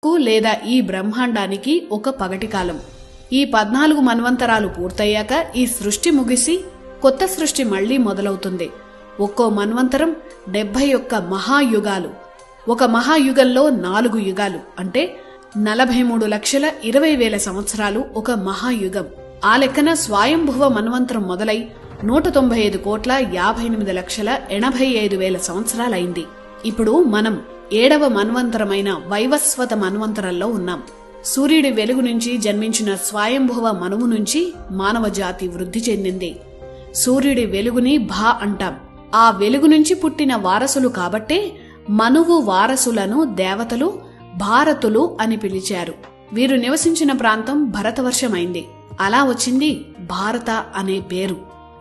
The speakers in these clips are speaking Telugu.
లేదా ఈ బ్రహ్మాండానికి ఒక పగటి కాలం. ఈ 14 మన్వంతరాలు పూర్తయ్యాక ఈ సృష్టి ముగిసి కొత్త సృష్టి మళ్లీ మొదలవుతుంది. ఒక్కో మన్వంతరం 71 మహాయుగాలు. ఒక మహాయుగంలో 4 యుగాలు అంటే 43,20,000 సంవత్సరాలు ఒక మహాయుగం. ఆ లెక్కన స్వయంభువ మన్వంతరం మొదలై 198,58,85,000 సంవత్సరాలైంది. ఇప్పుడు మనం 7వ మన్వంతరమైన వైవస్వత మన్వంతరంలో ఉన్నాం. సూర్యుడి వెలుగు నుంచి జన్మించిన స్వయంభువ మనువు నుంచి మానవ జాతి వృద్ధి చెందింది. సూర్యుడి వెలుగుని భా అంటాం. ఆ వెలుగు నుంచి పుట్టిన వారసులు కాబట్టే మనువు వారసులను దేవతలు భారతులు అని పిలిచారు. వీరు నివసించిన ప్రాంతం భరతవర్షమైంది. అలా వచ్చింది భారత అనే పేరు.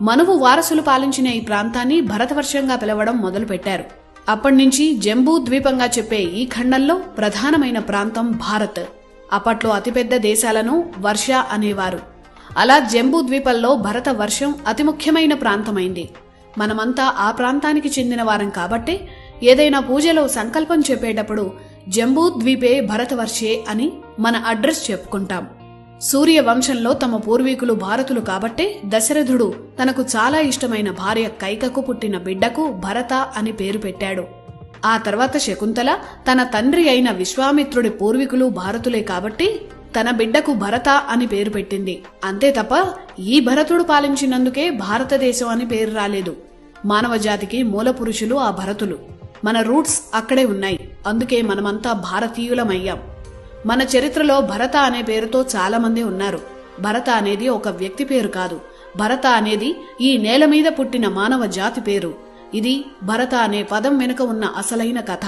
మనువు వారసులు పాలించిన ఈ ప్రాంతాన్ని భరతవర్షంగా పిలవడం మొదలుపెట్టారు. అప్పటినుంచి జంబూ ద్వీపంగా చెప్పే ఈ ఖండంలో ప్రధానమైన ప్రాంతం భారత్. అప్పట్లో అతిపెద్ద దేశాలను వర్ష అనేవారు. అలా జంబూ ద్వీపంలో భరత వర్షం అతి ముఖ్యమైన ప్రాంతమైంది. మనమంతా ఆ ప్రాంతానికి చెందిన వారం కాబట్టి ఏదైనా పూజలో సంకల్పం చెప్పేటప్పుడు జంబూ ద్వీపే భరతవర్షే అని మన అడ్రస్ చెప్పుకుంటాం. సూర్య వంశంలో తమ పూర్వీకులు భారతులు కాబట్టే దశరథుడు తనకు చాలా ఇష్టమైన భార్య కైకకు పుట్టిన బిడ్డకు భరత అని పేరు పెట్టాడు. ఆ తర్వాత శకుంతల తన తండ్రి అయిన విశ్వామిత్రుడి పూర్వీకులు భారతులే కాబట్టి తన బిడ్డకు భరత అని పేరు పెట్టింది. అంతే తప్ప ఈ భరతుడు పాలించినందుకే భారతదేశం అని పేరు రాలేదు. మానవ జాతికి మూల పురుషులు ఆ భరతులు. మన రూట్స్ అక్కడే ఉన్నాయి. అందుకే మనమంతా భారతీయులమయ్యాం. మన చరిత్రలో భరత అనే పేరుతో చాలా మంది ఉన్నారు. భరత అనేది ఒక వ్యక్తి పేరు కాదు. భరత అనేది ఈ నేల మీద పుట్టిన మానవ జాతి పేరు. ఇది భరత అనే పదం వెనుక ఉన్న అసలైన కథ.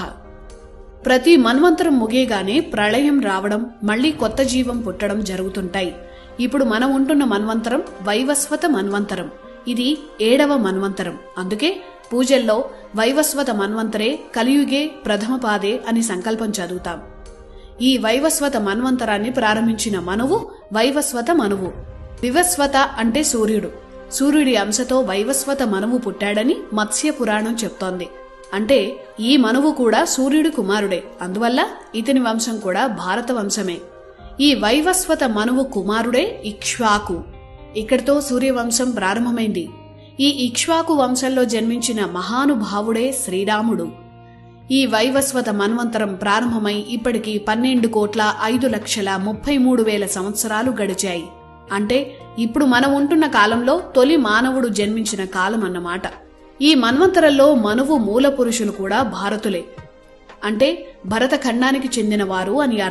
ప్రతి మన్వంతరం ముగియగానే ప్రళయం రావడం, మళ్లీ కొత్త జీవం పుట్టడం జరుగుతుంటాయి. ఇప్పుడు మనం ఉంటున్న మన్వంతరం వైవస్వత మన్వంతరం. ఇది 7వ మన్వంతరం. అందుకే పూజల్లో వైవస్వత మన్వంతరే కలియుగే ప్రథమ పాదే అని సంకల్పం చదువుతాం. ఈ వైవస్వత మన్వంతరాన్ని ప్రారంభించిన మనువు వైవస్వత మనువు. వివస్వత అంటే సూర్యుడు. సూర్యుడి అంశతో వైవస్వత మనువు పుట్టాడని మత్స్య పురాణం చెప్తోంది. అంటే ఈ మనువు కూడా సూర్యుడి కుమారుడే. అందువల్ల ఇతని వంశం కూడా భారత వంశమే. ఈ వైవస్వత మనువు కుమారుడే ఇక్ష్వాకు. ఇక్కడితో సూర్యవంశం ప్రారంభమైంది. ఈ ఇక్ష్వాకు వంశంలో జన్మించిన మహానుభావుడే శ్రీరాముడు. ఈ వైవస్వత మన్వంతరం ప్రారంభమై ఇప్పటికి 12,05,33,000 సంవత్సరాలు గడిచాయి. అంటే ఇప్పుడు మనం ఉంటున్న కాలంలో తొలి మానవుడు జన్మించిన కాలం అన్నమాట. ఈ మన్వంతరంలో మనువు మూల పురుషులు కూడా భారతులే. అంటే భరత ఖండానికి చెందినవారు అని అర్థం.